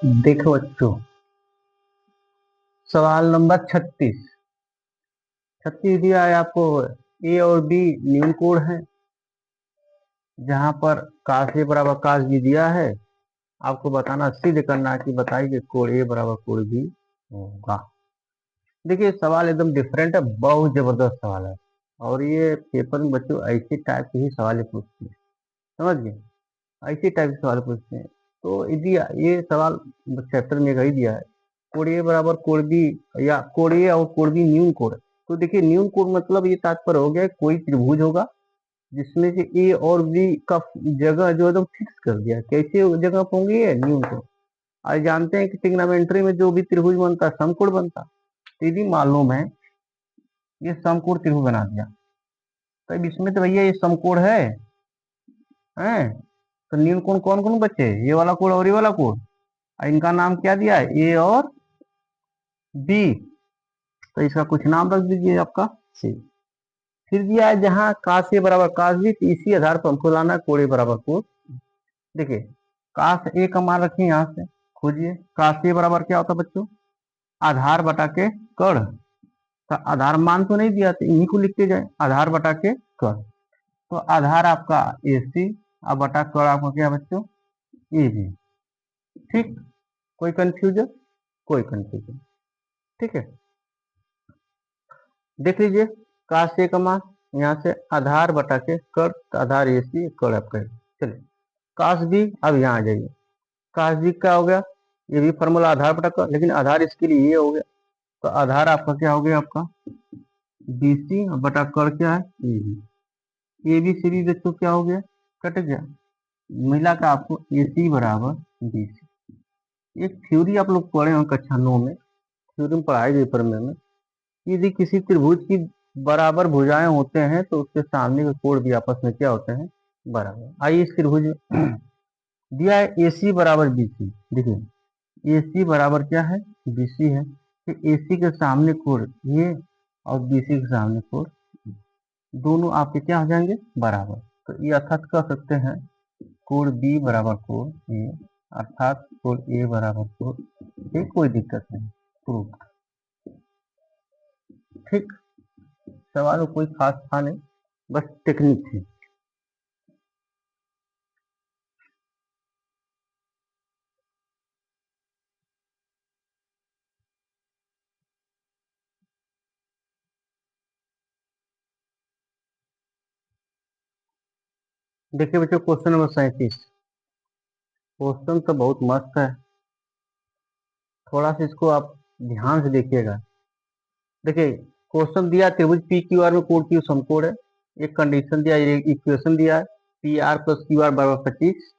देखो बच्चों, सवाल नंबर 36। 36 दिया है आपको। ए और बी न्यून कोड है, जहां पर काश ए बराबर काश बी दिया है। आपको बताना सिद्ध करना है कि बताइए कोड ए बराबर कोड बी होगा। देखिए सवाल एकदम डिफरेंट है, बहुत जबरदस्त सवाल है। और ये पेपर में बच्चों ऐसे टाइप के ही सवाल पूछते हैं, समझ गए। ऐसे टाइप के सवाल पूछते हैं। तो यदि ये सवाल चैप्टर में कही दिया है कोड ए बराबर कोड बी, या कोड ए और कोड बी न्यून कोड। तो देखिए न्यून कोड मतलब ये तात्पर्य हो गया कोई त्रिभुज होगा जिसमें से ए और बी का जगह जो एकदम फिक्स कर दिया। कैसे जगह पे होंगे ये न्यून कोड। आज जानते हैं कि ट्रिग्नोमेट्री में जो भी त्रिभुज बनता है समकोण बनता। तो यदि मालूम है ये समकोण त्रिभुज बना दिया, तो अब इसमें तो भैया ये समकोण है। तो न्यून कोण कौन कौन बचे, ये वाला कोण और ये वाला कोण। इनका नाम क्या दिया है, ए और बी। तो इसका कुछ नाम रख दीजिए आपका सी। फिर दिया है जहां काश ए बराबर काश बी, तो इसी आधार पर हमको लाना है कोण ए बराबर कोण। देखिए काश ए का मान रखिए यहां से, खोजिए काश ए बराबर क्या होता है बच्चों, आधार बटा के कर्ण। तो आधार मान तो नहीं दिया, तो इन्हीं को लिखते जाए, आधार बटा के कर्ण। तो आधार आपका ए सी और बटा कर्ण आपका क्या बच्चों, ए बी। ठीक, कोई कंफ्यूजन, कोई कंफ्यूजन। ठीक है, देख लीजिए काश ए का मान यहाँ से आधार बटा के कर, आधार ए सी कर आपका। चलिए काश बी, अब यहाँ आ जाइए। काश बी क्या हो गया, ये भी फॉर्मूला आधार बटा कर, लेकिन आधार इसके लिए ये हो गया। तो आधार आपका क्या हो गया, आपका बी सी बटा कर क्या है A B. A B C B बच्चों क्या हो गया, कट गया। मिला का आपको ए सी बराबर बी सी। एक थ्योरी आप लोग पढ़े हो कक्षा 9 में, थ्योरी में पढ़ाई गई प्रमेय में। यदि किसी त्रिभुज की बराबर भुजाएं होते हैं तो उसके सामने के कोण भी आपस में क्या होते हैं, बराबर। आइए इस त्रिभुज दिया है ए सी बराबर बी सी। देखिए ए सी बराबर क्या है, बी सी है। तो ए सी के सामने कोण ये और बी सी के सामने कोण, दोनों आपके क्या हो जाएंगे, बराबर। तो ये अर्थात कह सकते हैं कोण बी बराबर कोण ए, अर्थात कोण ए बराबर कोण ए। कोई दिक्कत नहीं, प्रूफ। ठीक, सवाल कोई खास था नहीं, बस टेक्निक थी। देखिए बच्चों क्वेश्चन नंबर 37। क्वेश्चन तो बहुत मस्त है, थोड़ा सा इसको आप ध्यान से देखिएगा। देखिए क्वेश्चन दिया त्रिभुज पी क्यू आर में कोण क्यू समकोण है। एक कंडीशन दिया, एक इक्वेशन दिया है, P R plus Q R बराबर 25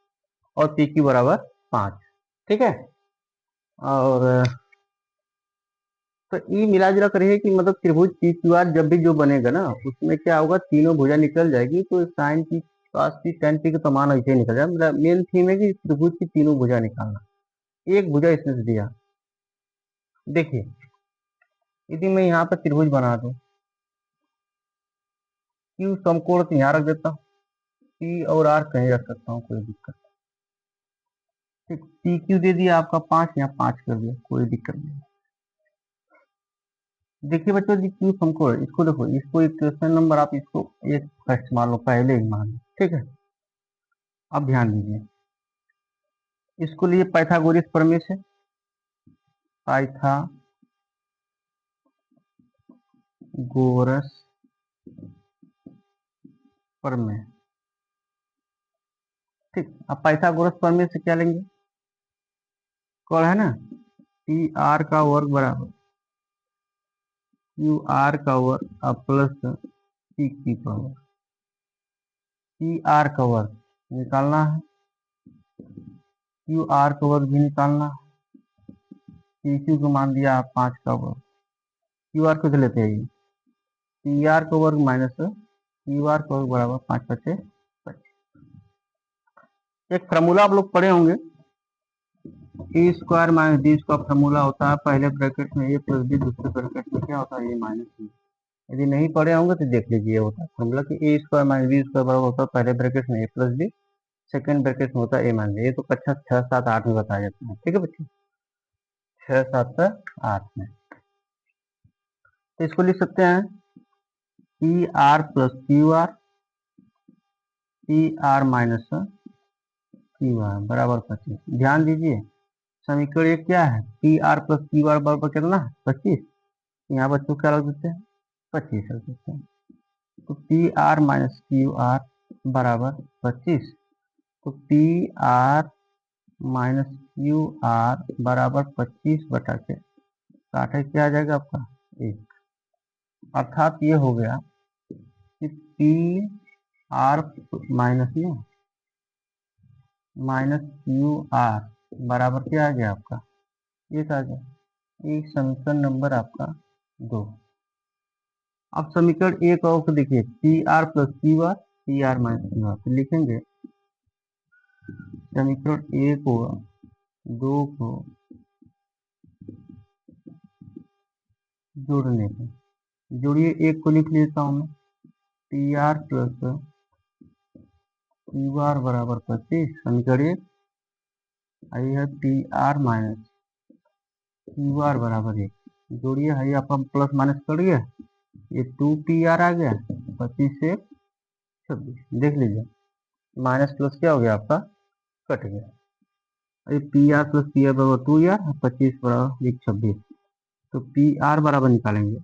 और पी क्यू बराबर 5। ठीक है, और तो ये मिला जुला करिए कि मतलब त्रिभुज पी क्यू आर जब भी जो बनेगा ना उसमें क्या होगा, तीनों भुजा निकल जाएगी। तो साइन की cos की tan की तो मान ऐसे ही निकल जाए। मतलब मेन थीम है कि त्रिभुज की तीनों भुजा निकालना। एक भुजा इसमें से दिया। देखिए यदि मैं यहाँ पर त्रिभुज बना दूं, क्यू समकोण तो यहाँ रख देता हूँ, पी और आर कहीं रख सकता हूँ, कोई दिक्कत नहीं। ठीक, पी क्यू दे दिया आपका 5, यहाँ 5 कर दिया, कोई दिक्कत नहीं। देखिए बच्चों जी क्यू समकोण, इसको देखो, इसको इक्वेशन नंबर आप इसको एक फर्स्ट मान लो, पहले ही मान लो। ठीक है, अब ध्यान दीजिए, इसको लिए पाइथागोरस प्रमेय से, पाइथागोरस प्रमेय। ठीक, अब पाइथागोरस प्रमेय से क्या लेंगे, कौन है ना, पी आर का वर्ग बराबर क्यू आर का वर्ग अब प्लस पी क्यू का वर्ग। पी आर का वर्ग निकालना है, क्यू आर का वर्ग भी निकालना है। पी क्यू को मान दिया आप 5 का वर्ग, क्यू आर को लेते हैं पी आर का वर्ग माइनस क्यू आर का वर्ग बराबर 5 बचे 25। एक फार्मूला आप लोग पढ़े होंगे, A square minus D square formula होता है, पहले ब्रैकेट में ए प्लस बी, दूसरे ब्रैकेट में क्या होता है, ए माइनस बी। यदि नहीं पढ़े होंगे तो देख लीजिए, होता है फार्मूला कि ए स्क्वायर माइनस बी स्क्वायर बराबर होता है, पहले ब्रैकेट में A plus B, second bracket में होता है ए माइनस, ये तो कक्षा 6, 7, 8 में बताया जाता है। ठीक है बच्चे, 6, 7, 8 में। तो इसको लिख सकते हैं P R plus Q R, P R minus Q R बराबर 25। ध्यान दीजिए समीकरण ये क्या है, P R plus Q R बराबर कितना है 25। यहाँ बच्चों क्या रख देते हैं 25 रख देते हैं। तो P R minus Q R बराबर 25। तो P R minus Q R बराबर 25 बटा के काटे क्या आ जाएगा आपका 1। अर्थात ये हो गया कि पी आर माइनस में माइनस क्यू आर बराबर क्या आ गया आपका 1 आ गया। एक समीकरण नंबर आपका 2। अब समीकरण 1 और को देखिए, P R plus Q R, P R minus Q R. तो लिखेंगे समीकरण 1 को 2 को जोड़ने पे, जोड़िए 1 को लिख लेता हूँ मैं, P R plus Q R बराबर 25। समीकरण 1 आई है P R minus Q R बराबर 1। जोड़िए है आपका प्लस माइनस करिए, ये 2 पी आर आ गया, 25 से 26। देख लीजिए माइनस प्लस क्या हो गया आपका कट गया। ये P R plus P R बराबर 2 आर, 25 बराबर 1 26। तो पी आर बराबर निकालेंगे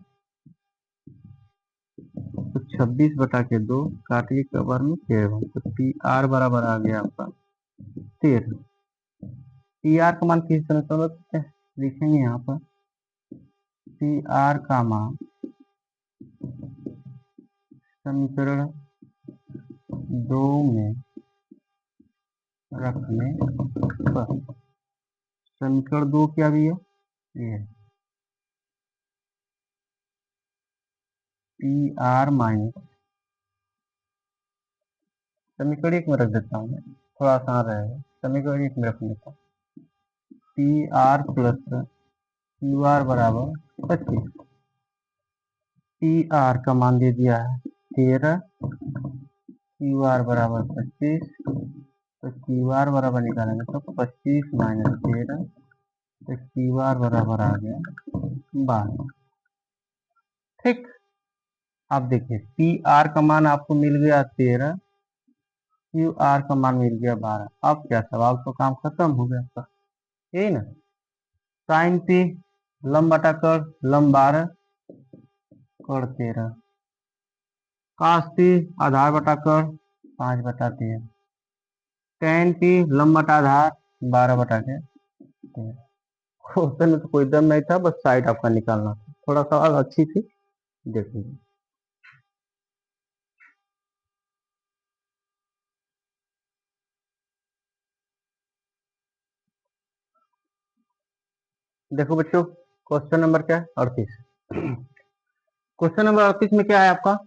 तो 26 बटा के 2 काटिए के बार में 13। तो पी आर बराबर आ गया आपका 13। पी आर का मान किस तरह से लिखेंगे यहाँ पर, पी आर का मान समीकरण 2 में रखने पर, समीकरण 2 क्या भी है ये पी आर माइनस, समीकरण 1 में रख देता हूँ मैं, थोड़ा आसान रहेगा। समीकरण 1 में रखने पर P R plus Q R बराबर 25। पी आर का मान दे दिया है 13, क्यू आर बराबर 25। तो क्यू आर बराबर निकालेंगे तो 25 माइनस 13, तो क्यू आर बराबर आ गया 12। ठीक, अब देखिए पी आर का मान आपको मिल गया 13, क्यू आर का मान मिल गया 12। अब क्या सवाल तो काम खत्म हो गया आपका, यही ना। साइन पी लंब बटा कर लंब 12 कर 13, काश पी आधार बटा कर 5 बटा 13, टेन पी लंब बटा आधार 12 बटा के 13। क्वेश्चन में तो कोई दम नहीं था, बस साइड आपका निकालना था। थोड़ा सवाल अच्छी थी, देख लीजिए। देखो बच्चों क्वेश्चन नंबर क्या है 38। क्वेश्चन नंबर 38 में क्या है आपका,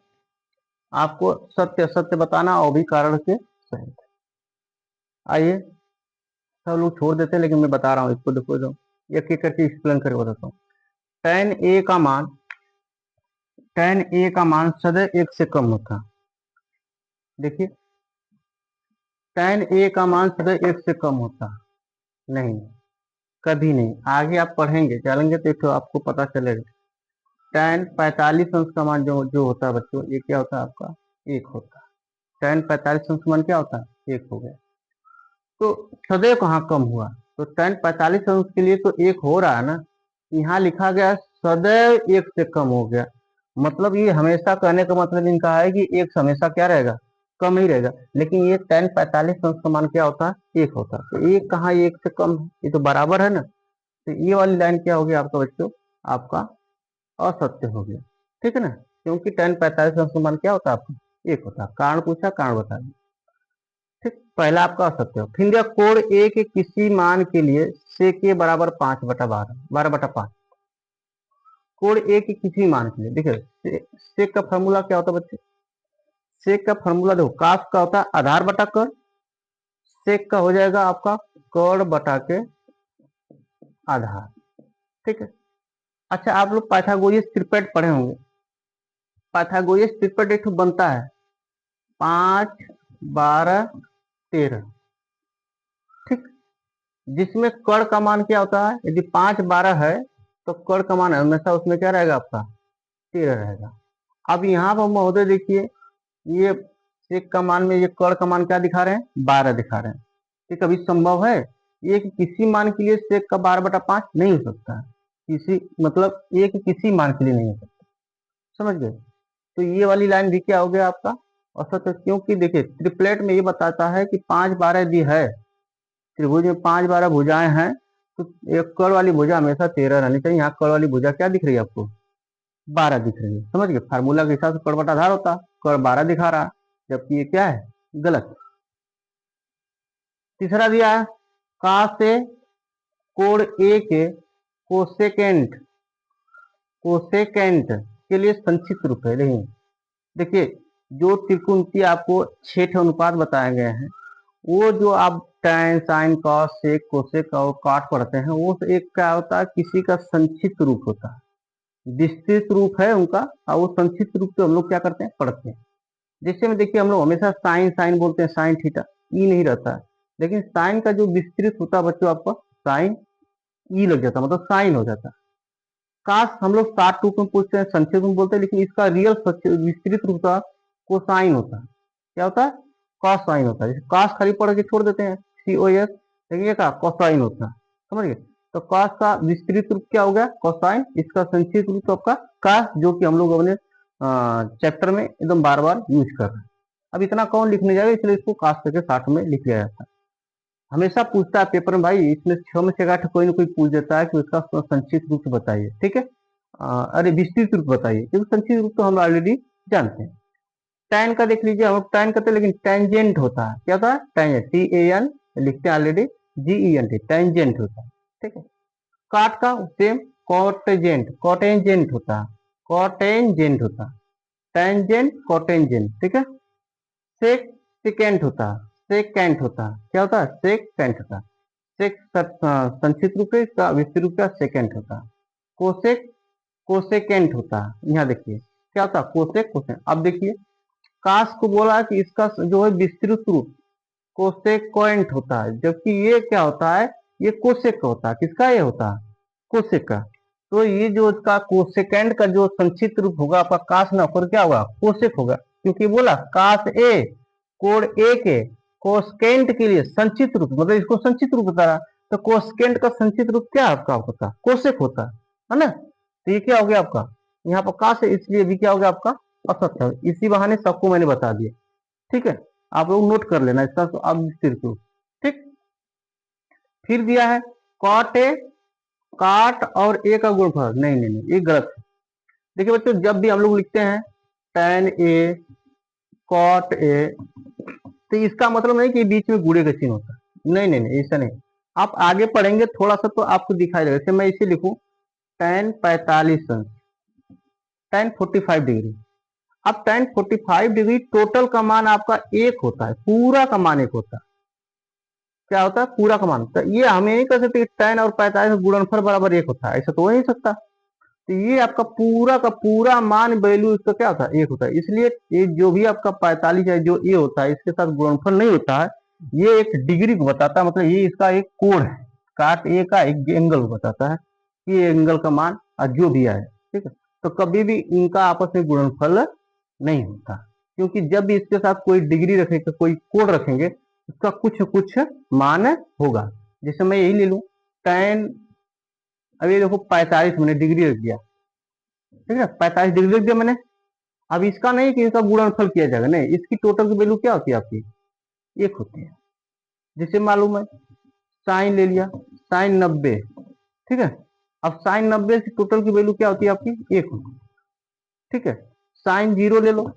आपको सत्य सत्य बताना और भी कारण के सहित। आइए सब लोग छोड़ देते हैं लेकिन मैं बता रहा हूँ, इसको देखो एक एक करके एक्सप्लेन करके बताता हूँ। tan a का मान, tan a का मान सदैव 1 से कम होता है। देखिए tan a का मान सदैव 1 से कम होता है, नहीं कभी नहीं। आगे आप पढ़ेंगे चलेंगे तो आपको पता चलेगा। tan 45 अंश का मान जो जो होता है बच्चों, ये क्या होता है आपका 1 होता है। tan 45 अंश का मान क्या होता है 1 हो गया। तो सदैव कहाँ कम हुआ, तो tan 45 अंश के लिए तो 1 हो रहा है ना, यहाँ लिखा गया सदैव 1 से कम हो गया। मतलब ये हमेशा कहने का मतलब इनका है कि 1 हमेशा क्या रहेगा कम ही रहेगा। लेकिन ये tan 45 अंश का मान क्या होता है 1 होता है। तो 1 कहाँ 1 से कम है, ये तो बराबर है ना। तो ये वाली लाइन क्या हो गया आपका बच्चों, आपका असत्य हो गया। ठीक है ना, क्योंकि tan 45 अंश का मान क्या होता है आपका 1 होता है। कारण पूछा, कारण बता दें। ठीक, पहला आपका असत्य हो। फिर दिया कोण ए के किसी मान के लिए से के बराबर 5 बटा 12, 12 बटा 5। कोण ए के किसी मान के लिए, देखिए सेक का फॉर्मूला क्या होता है बच्चे, सेक का फॉर्मूला देखो, काश का होता है आधार बटा कर, सेक का हो जाएगा आपका कर्ण बटा के आधार। ठीक है, अच्छा आप लोग पाइथागोरस त्रिपट पढ़े होंगे। पाइथागोरस त्रिपट एक बनता है 5 12 13। जिसमें कर्ण का मान क्या होता है, यदि 5 12 है तो कर्ण का मान हमेशा उसमें क्या रहेगा आपका 13 रहेगा। अब यहाँ पर महोदय देखिए, ये सेक का मान में ये कर्ण का मान क्या दिखा रहे हैं 12 दिखा रहे हैं। ये कभी संभव है ये कि किसी मान के लिए सेक का 12/5 नहीं हो सकता है, किसी मतलब ये कि किसी मान के लिए नहीं हो सकता, समझ गए। तो ये वाली लाइन भी क्या हो गया आपका औसत, क्योंकि देखिए ट्रिपलेट में ये बताता है कि 5 12 यदि है, त्रिभुज में 5 12 भुजाएं हैं तो एक कर्ण वाली भुजा हमेशा 13 रहनी चाहिए। यहाँ कर्ण वाली भुजा क्या दिख रही है आपको 12 दिख रही है, समझ गए। फार्मूला के हिसाब से कर्ण बटा आधार होता, कर्ण 12 दिखा रहा, जबकि ये क्या है गलत। तीसरा दिया है का से कोण ए के कोसेकेंट, कोसेकेंट के लिए संक्षिप्त रूप है। नहीं देखिए, जो त्रिकोणमितीय आपको 6 अनुपात बताए गए हैं, वो जो आप tan sin cos sec cosec और cot पढ़ते हैं, वो एक क्या होता है किसी का संक्षिप्त रूप होता है, विस्तृत रूप है उनका, और वो संक्षिप्त रूप तो हम लोग क्या करते हैं पढ़ते हैं। जैसे में देखिए हम लोग हमेशा साइन साइन बोलते हैं, साइन थीटा ई नहीं रहता है, लेकिन साइन का जो विस्तृत होता है बच्चों आपका साइन ई लग जाता है, मतलब साइन हो जाता है। काश हम लोग शॉर्ट रूप में पूछते हैं, संक्षिप्त में बोलते हैं, लेकिन इसका रियल विस्तृत रूप का कोसाइन होता है। क्या होता है कॉस साइन होता है। जैसे कॉस खाली पढ़ के छोड़ देते हैं COS, लेकिन ये का कोसाइन होता है, समझ गए। तो कॉस का विस्तृत रूप क्या हो गया कोसाइन, इसका संक्षिप्त रूप आपका कास, जो कि हम लोग अपने चैप्टर में एकदम बार बार यूज कर रहे हैं। अब इतना कौन लिखने जाएगा, इसलिए इसको कास करके 60 में लिख लिया जाता है। हमेशा पूछता है पेपर में भाई, इसमें 6 में से 8 कोई ना कोई पूछ देता है कि उसका संक्षिप्त रूप बताइए, ठीक है। अरे विस्तृत रूप बताइए, क्योंकि संक्षिप्त रूप तो हम ऑलरेडी जानते हैं। टैन का देख लीजिए, हम टैन करते हैं, लेकिन टेंजेंट होता है। क्या होता है टेंजेंट, TAN लिखते हैं ऑलरेडी, GENT टेंजेंट होता है, ठीक है। काट का सेम कॉटेजेंट, कॉटेंजेंट होता है, कॉटेंजेंट होता है, टेंजेंट कॉटेंजेंट, ठीक है। सेक सेकेंट होता है, सेकेंट होता है, क्या होता है सेकेंट होता है। सेक संक्षिप्त रूप है, इसका विस्तृत रूप का सेकेंट होता है। कोसेक कोसेकेंट होता है। यहाँ देखिए क्या होता है कोसेक कोसेक। अब देखिए काश को बोला कि इसका जो है विस्तृत रूप कोसेक्वेंट होता है, जबकि ये क्या होता है ये कोसेक का होता है। किसका ये होता है कोसेक का। तो ये जो इसका कोसेकेंड का जो संक्षिप्त रूप होगा आपका काश ना होकर क्या होगा कोसेक होगा, क्योंकि बोला काश ए कोण ए के कोसेकेंट के लिए संक्षिप्त रूप, मतलब इसको संक्षिप्त रूप बता रहा, तो कोसेकेंट का संक्षिप्त रूप क्या आपका होता कोसेक होता है ना। तो ये क्या हो गया आपका यहाँ पर काश है, इसलिए भी क्या हो गया आपका असत्य है। इसी बहाने सबको मैंने बता दिया, ठीक है। आप लोग नोट कर लेना इसका, तो अब सिर्फ ठीक। फिर दिया है कॉट ए, काट और ए का गुणफल, नहीं नहीं नहीं ये गलत है। देखिए बच्चों जब भी हम लोग लिखते हैं tan A कॉट A, तो इसका मतलब नहीं कि बीच में गुणे का चिन्ह होता है, नहीं नहीं नहीं ऐसा नहीं। आप आगे पढ़ेंगे थोड़ा सा तो आपको दिखाई देगा। जैसे मैं इसे लिखूं tan 45 अंश, tan 45 डिग्री। अब tan 45 डिग्री टोटल का मान आपका एक होता है, पूरा का मान एक होता है। क्या होता है पूरा का मान, तो ये हमें नहीं कर सकते tan और 45 गुणनफल बराबर एक होता है, ऐसा तो हो नहीं सकता। तो ये आपका पूरा का पूरा मान वैल्यू इसका क्या होता है एक होता है। इसलिए ये जो भी आपका 45 है जो ये होता है इसके साथ गुणनफल नहीं होता है, ये एक डिग्री को बताता है, मतलब ये इसका एक कोण है, काट ए का एक एंगल को बताता है कि ये एंगल का मान जो भी आए, ठीक है। तो कभी भी इनका आपस में गुणनफल नहीं होता, क्योंकि जब भी इसके साथ कोई डिग्री रखेंगे कोई कोण रखेंगे उसका कुछ कुछ मान होगा। जैसे मैं यही ले लू tan, अभी देखो 45 मैंने डिग्री रख दिया, ठीक है 45 डिग्री रख दिया मैंने। अब इसका नहीं कि इसका गुणनफल किया जाएगा, नहीं, इसकी टोटल की वैल्यू क्या होती है आपकी एक होती है। जैसे मालूम है साइन ले लिया, साइन 90, ठीक है। अब साइन 90 की टोटल की वैल्यू क्या होती है आपकी एक होती है, ठीक है। साइन 0 ले लो,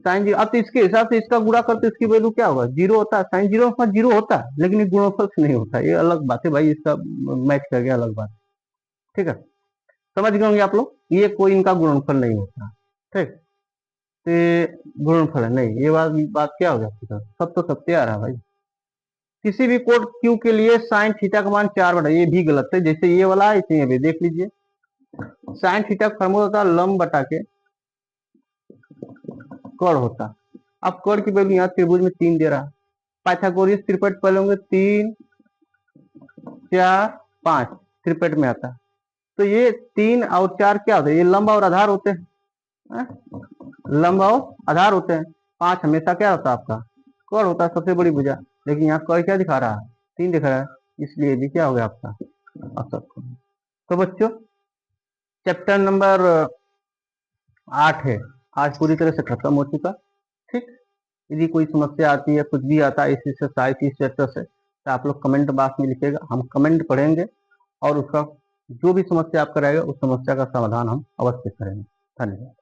साइन 0, अब तो इसके हिसाब से इसका गुणा करते इसकी वैल्यू क्या होगा 0 होता है, साइन 0 का 0 होता है, लेकिन ये गुणनफल से नहीं होता, ये अलग बात है भाई, इसका मैच कर गया अलग बात, ठीक है। समझ गए होंगे आप लोग, ये कोई इनका गुणनफल नहीं होता, ठीक। तो गुणनफल है नहीं, ये बात क्या हो जाती है, सब तो सत्य आ रहा भाई। किसी भी कोड क्यू के लिए साइन थीटा का मान 4/, ये भी गलत है। जैसे ये वाला है इसे भी देख लीजिए, साइन थीटा का फॉर्मूला होता है लंब बटा के कर्ण होता। अब कर्ण की वैल्यू यहाँ त्रिभुज में 3 दे रहा, पाइथागोरस त्रिपट पहले होंगे 3 4 5 त्रिपट में आता है। तो ये 3 और 4 क्या होते हैं? ये लंब और आधार होते हैं, लंब और आधार होते हैं। 5 हमेशा क्या होता है? आपका कर्ण होता है, सबसे बड़ी भुजा। लेकिन यहाँ कर्ण क्या दिखा रहा है? 3 दिख रहा है, इसलिए भी क्या हो गया आपका अशक्त। तो बच्चों चैप्टर नंबर 8 है आज पूरी तरह से खत्म हो चुका। ठीक, यदि कोई समस्या आती है, कुछ भी आता है इस एक्सरसाइज इस चैप्टर से, तो आप लोग कमेंट बॉक्स में लिखिएगा, हम कमेंट पढ़ेंगे और उसका जो भी समस्या आपका रहेगा उस समस्या का समाधान हम अवश्य करेंगे। धन्यवाद।